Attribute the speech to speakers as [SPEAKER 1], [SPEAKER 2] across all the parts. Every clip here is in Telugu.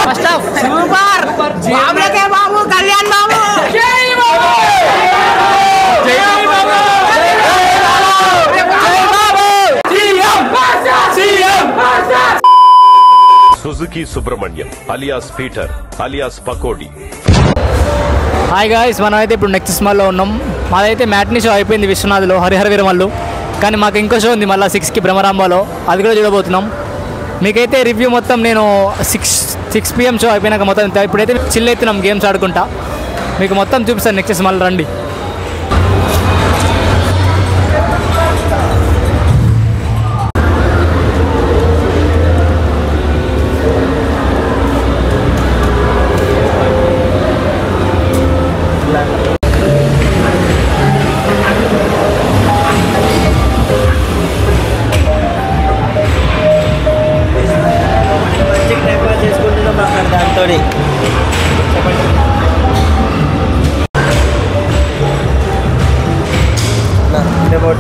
[SPEAKER 1] ఫస్ట్ హాఫ్ సూపర్ బాబులకే Babu Kalyan Babu
[SPEAKER 2] Suzuki Subrahmanyam alias Peter alias Pakodi.
[SPEAKER 1] Hi guys, మనం అయితే ఇప్పుడు నెక్స్ట్ సినిమాలో ఉన్నాం. మాదైతే మ్యాట్నీ షో అయిపోయింది విశ్వనాథ్లో, హరిహర వీరమల్లు. కానీ మాకు ఇంకో షో ఉంది మళ్ళీ 6కి బ్రహ్మరాంబాలో, అది కూడా చూడబోతున్నాం. మీకైతే రివ్యూ మొత్తం నేను 6 PM షో అయిపోయినాక మొత్తం ఇప్పుడైతే చిల్ అవుతున్నాం గేమ్స్ ఆడుకుంటా. మీకు మొత్తం చూపిస్తాను నెక్స్ట్ సినిమాలో, రండి.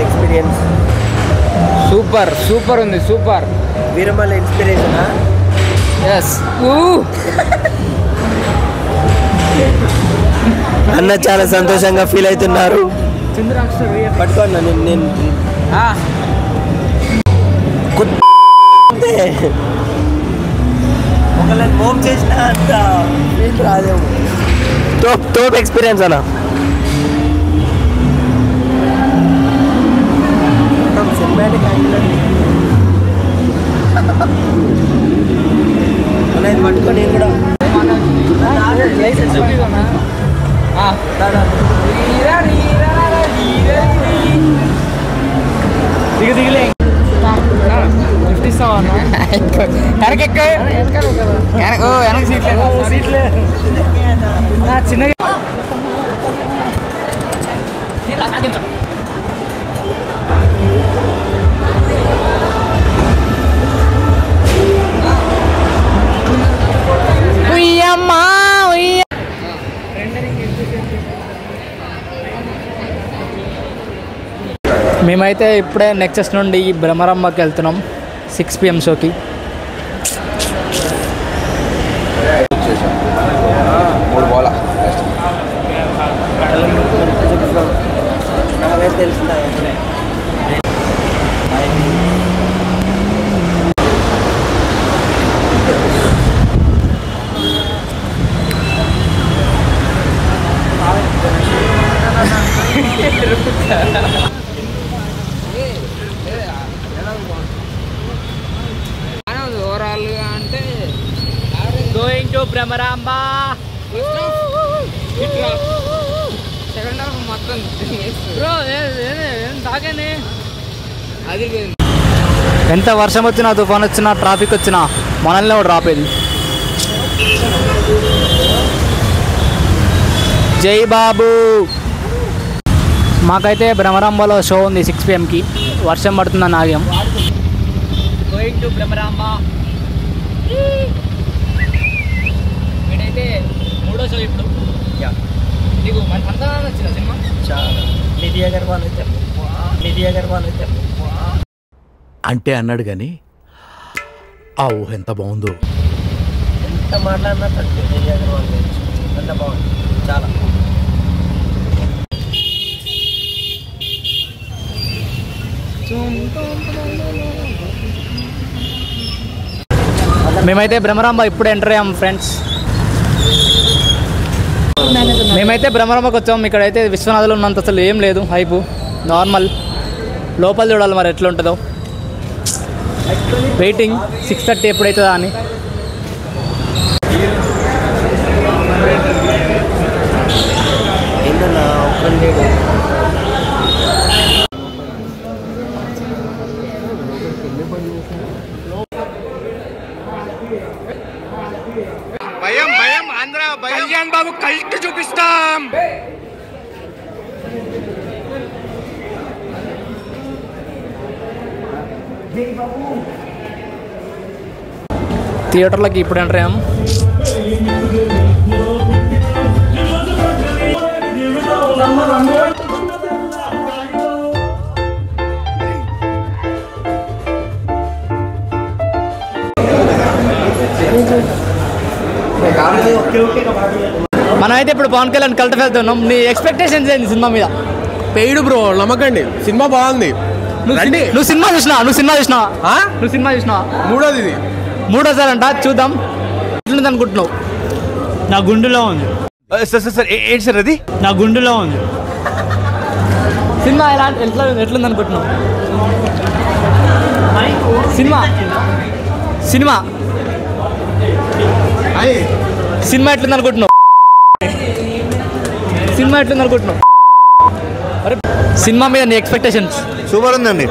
[SPEAKER 3] ఎక్స్పీరియన్స్
[SPEAKER 1] సూపర్ ఉంది, సూపర్.
[SPEAKER 3] వీరమల్ ఇన్స్పిరేషన్.
[SPEAKER 1] ఎస్
[SPEAKER 3] అన్న చాలా సంతోషంగా ఫీల్ అవుతున్నారు. పట్టుకోండి నేను ఒకళ్ళని మోమ్ చేసిన అంత రాదేమో. తోప్ ఎక్స్పీరియన్స్ అన్న. సినిమాటిక్ అనేది పట్టుకో. నేను కూడా
[SPEAKER 1] దిగలే లిఫ్ట్ ఇస్తావా? వెనక సీట్లే చిన్నగా మేమైతే ఇప్పుడే నెక్సెస్ నుండి బ్రహ్మరాంబకి వెళ్తున్నాం 6 PM షోకి. ఓవరాల్గా అంటే going to Bhramaramba. Second half మొత్తం తాగానే. అది ఎంత వర్షం వచ్చినా, తుఫాన్ వచ్చినా, ట్రాఫిక్ వచ్చినా మనల్ని కూడా రాపేది. జై బాబు. మాకైతే బ్రహ్మరాంబలో షో ఉంది 6 PMకి. వర్షం పడుతుందని ఆగాం. Going to Bhramaramba. వీడైతే 3వ షో ఇప్పుడు. నీకు అంతా నచ్చిన సినిమా?
[SPEAKER 3] చాలా. నిధి అగర్వాల్ అయితే
[SPEAKER 4] అంటే అన్నాడు కానీ ఆ ఊహ ఎంత బాగుందో.
[SPEAKER 3] ఎంత మాట్లాడినా తక్కువ. నిధి అగర్వాల్ ఎంత బాగుంది, చాలా.
[SPEAKER 1] మేమైతే బ్రహ్మరాంబ ఇప్పుడు ఎంటర్ అయ్యాం ఫ్రెండ్స్. మేమైతే బ్రహ్మరాంబకి వచ్చాము. ఇక్కడైతే విశ్వనాథులు ఉన్నంత అసలు ఏం లేదు, హైపు నార్మల్. లోపల చూడాలి మరి ఎట్లా ఉంటుందో. వెయిటింగ్ 6:30 ఎప్పుడైతుందా అని.
[SPEAKER 3] ఏంటన్నా ఒక్కరు లేడు.
[SPEAKER 2] భయం ఆంధ్ర భయం.
[SPEAKER 1] కళ్యాణ్ బాబు కల్ట్ చూపిస్తాం. థియేటర్లోకి ఇప్పుడు ఎంటర్ అయ్యాం. మనమైతే ఇప్పుడు పవన్ కళ్యాణ్ కల్ట్ వెళ్తున్నాం. నీ ఎక్స్పెక్టేషన్స్ ఏంటి సినిమా మీద?
[SPEAKER 5] పెయిడ్ బ్రో, నమ్మకండి, సినిమా బాగుంది.
[SPEAKER 1] నువ్వు సినిమా చూసినావా?
[SPEAKER 5] మూడోది ఇది,
[SPEAKER 1] మూడోసారి అంట. చూద్దాం ఎట్లుంది అనుకుంటున్నావు?
[SPEAKER 6] నా గుండెలో ఉంది.
[SPEAKER 5] సార్ ఏంటి సార్ అది?
[SPEAKER 6] నా గుండెలో ఉంది.
[SPEAKER 1] సినిమా ఎట్లుంది అనుకుంటున్నావు? సినిమా ఎట్లుంది అనుకుంటున్నావు? అరే సినిమా మీద నీ ఎక్స్పెక్టేషన్స్?
[SPEAKER 3] సూపర్ ఉందండి.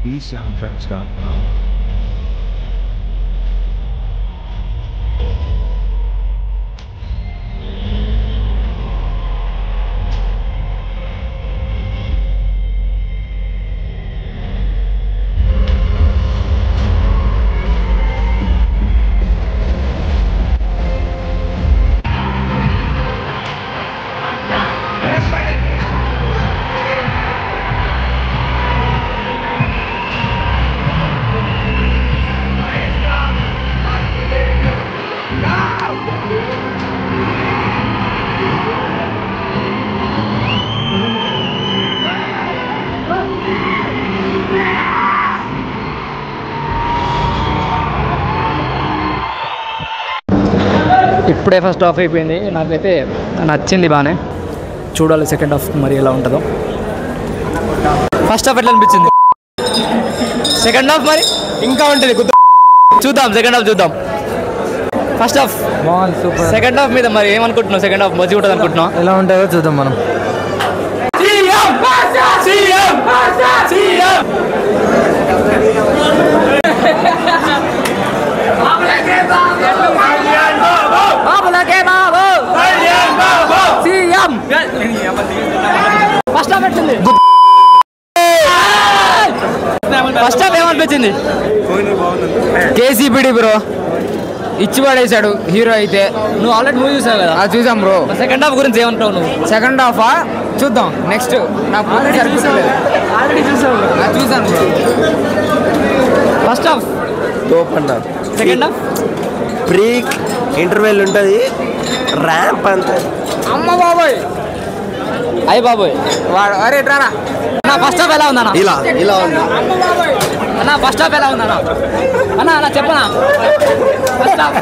[SPEAKER 7] These sound effects got
[SPEAKER 1] ఇప్పుడే ఫస్ట్ హాఫ్ అయిపోయింది. నాకైతే నచ్చింది బాగానే. చూడాలి సెకండ్ హాఫ్ మరి ఎలా ఉంటుందో. ఫస్ట్ హాఫ్ ఎట్లా అనిపించింది? సెకండ్ హాఫ్ మరి
[SPEAKER 5] ఇంకా ఉంటుంది.
[SPEAKER 1] చూద్దాం, సెకండ్ హాఫ్ చూద్దాం. ఫస్ట్ హాఫ్ బాగుంది, సూపర్. సెకండ్ హాఫ్ మీద మరి ఏమనుకుంటున్నావు? సెకండ్ హాఫ్ మంచిగా ఉంటుంది అనుకుంటున్నావు?
[SPEAKER 3] ఎలా ఉంటుందో చూద్దాం మనం.
[SPEAKER 1] ఫస్ట్ హాఫ్ ఎట్లుంది? ఫస్ట్ హాఫ్ ఏమనిపించింది?
[SPEAKER 3] కేసీపీడి బ్రో ఇచ్చి పడేశాడు హీరో అయితే.
[SPEAKER 1] నువ్వు ఆల్రెడీ మూవీ చూసావు కదా?
[SPEAKER 3] అది చూసాం బ్రో.
[SPEAKER 1] సెకండ్ హాఫ్ గురించి ఏమంటావు నువ్వు?
[SPEAKER 3] సెకండ్ హాఫ్ చూద్దాం నెక్స్ట్. నాకు
[SPEAKER 1] ఆల్రెడీ చూసావు.
[SPEAKER 3] చూసాను బ్రో.
[SPEAKER 1] ఫస్ట్ హాఫ్
[SPEAKER 3] టోప్ అన్నారు.
[SPEAKER 1] సెకండ్ హాఫ్
[SPEAKER 3] ప్రీ ఇంటర్వెల్ ఉంటుంది, ర్యాంప్ అంతే.
[SPEAKER 1] అమ్మ బాబోయ్, అయ్యి బాబోయ్
[SPEAKER 3] వాడు అరే రానా.
[SPEAKER 1] నా ఫస్ట్ హాఫ్ ఎలా ఉందన్నా?
[SPEAKER 3] ఇలా ఉంది
[SPEAKER 1] అన్న. ఫస్ట్ హాఫ్ ఎలా ఉందన్నా? అన్న చెప్పనా? First half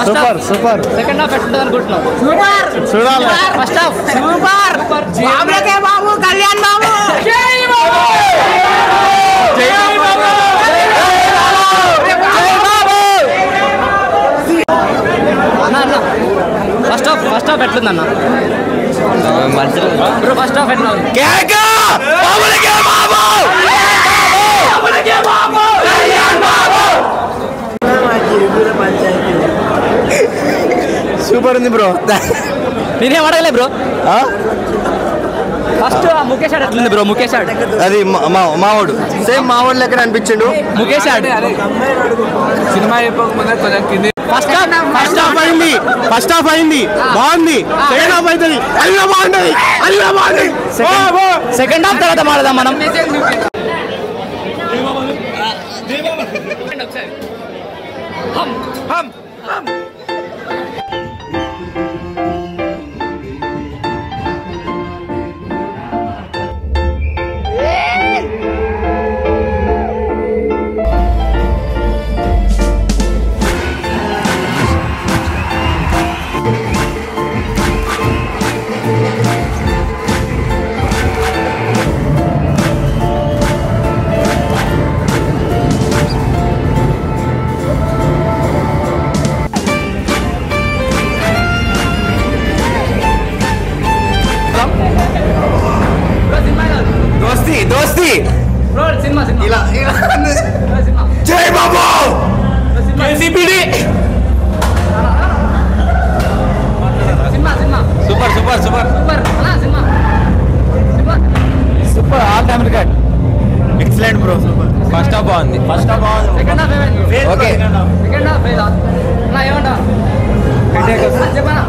[SPEAKER 1] super super second half ఎట్లుంటుంది అనుకుంటున్నావు చూడాలి ఫస్ట్ హాఫ్ సూపర్ బాబులకే బాబు కళ్యాణ్ బాబు జై బాబు జై బాబు జై బాబు అన్న ఫస్ట్ హాఫ్ ఎట్లుందన్న బ్రో ఫస్ట్ హాఫ్ ఎట్లా ఉంది బాబులకే బాబు బాబులకే బాబు కళ్యాణ్ బాబు
[SPEAKER 3] సూపర్ ఉంది బ్రో.
[SPEAKER 1] నేనేం అడగలే బ్రో. ఫస్ట్ ముఖేష్ ఆడ్ ఎట్లుంది బ్రో? ముఖేష్ ఆడ్
[SPEAKER 3] అది మావాడు సేమ్ మావాడు లెక్క అనిపించిండు.
[SPEAKER 1] ముఖేష్ ఆడ్
[SPEAKER 5] సినిమా అయిపోకముందే కొంచెం కింది
[SPEAKER 1] ఫస్ట్ హాఫ్
[SPEAKER 5] అయింది. ఫస్ట్ హాఫ్ అయింది బాగుంది. సెకండ్ హాఫ్ అవుతుంది. అల్లా బాగుంటది. అల్లా బాగుంది.
[SPEAKER 1] సెకండ్ హాఫ్ తర్వాత మాడదాం మనం.
[SPEAKER 3] దోస్తి
[SPEAKER 1] సినిమా
[SPEAKER 3] ఇలా జై బాబు
[SPEAKER 1] కేసీపీడి cinema
[SPEAKER 5] super super super
[SPEAKER 1] cinema super all time record
[SPEAKER 3] excellent bro. Super.
[SPEAKER 5] First half బాగుంది.
[SPEAKER 1] Second half
[SPEAKER 3] okay
[SPEAKER 1] second half ఏమంటా చెప్పనా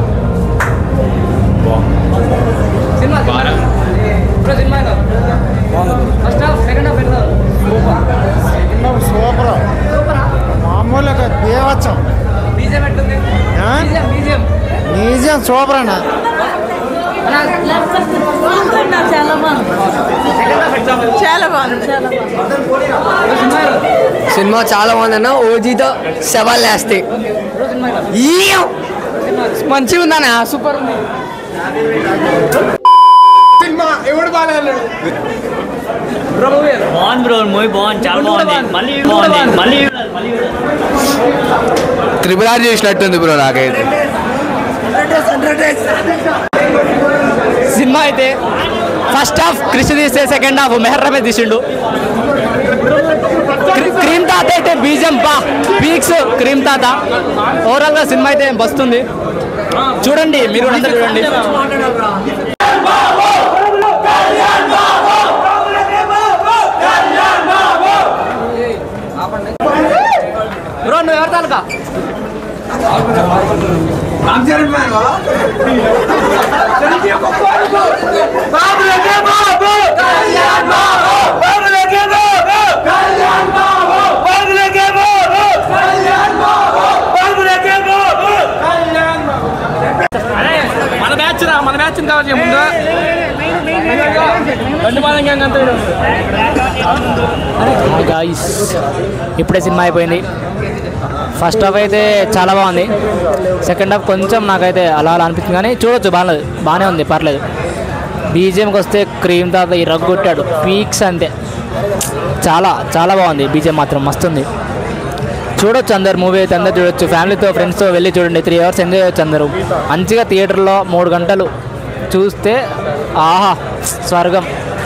[SPEAKER 1] సినిమా ఇప్పుడు cinema first half second half ఎంత
[SPEAKER 7] సూపర్ మామూలుగా దేవచ్చం
[SPEAKER 1] బీజేం ఎట్లుంది బీజేం
[SPEAKER 7] నిజం సూపర్ అన్న.
[SPEAKER 3] సినిమా చాలా బాగుంది అన్న. ఓజీతో సవాల్ వేస్తే మంచిగా ఉందన్న. సూపర్ ఉంది
[SPEAKER 5] సినిమా ఎవడు బాగా
[SPEAKER 6] బాగుంది బ్రో మూవీ బాగుంది చాలా బాగుంది మళ్ళీ మళ్ళీ
[SPEAKER 5] త్రిపుల్ ఆర్ చేసినట్టుంది బ్రో నాకైతే.
[SPEAKER 1] సినిమా అయితే ఫస్ట్ హాఫ్ కృషి తీస్తే సెకండ్ హాఫ్ మెహర్ రమేష్ తీసిండు. క్రీమ్ తాత అయితే బీజం బా పీక్స్ క్రీమ్ తాత. ఓవరాల్ గా సినిమా అయితే వస్తుంది, చూడండి మీరు అందరూ చూడండి. బ్రో నువ్వు ఎవరు తాలూకా? మన బ్యాచ్ కావాలి ముందు గాయ్స్. ఇప్పుడే సినిమా అయిపోయింది. ఫస్ట్ హాఫ్ అయితే చాలా బాగుంది, సెకండ్ హాఫ్ కొంచెం నాకైతే అలా అలా అనిపిస్తుంది, కానీ చూడొచ్చు బాగానే ఉంది, పర్లేదు. బీజిఎంకి వస్తే క్రీమ్ తాత ఈ రగ్గు కొట్టాడు, పీక్స్ అంతే. చాలా చాలా బాగుంది, బీజిఎం మాత్రం మస్తుంది. చూడొచ్చు అందరు, మూవీ అయితే అందరు చూడొచ్చు, ఫ్యామిలీతో ఫ్రెండ్స్తో వెళ్ళి చూడండి. 3 hours ఎంజాయ్ చేయొచ్చు అందరూ మంచిగా. థియేటర్లో 3 గంటలు చూస్తే ఆహా స్వర్గం.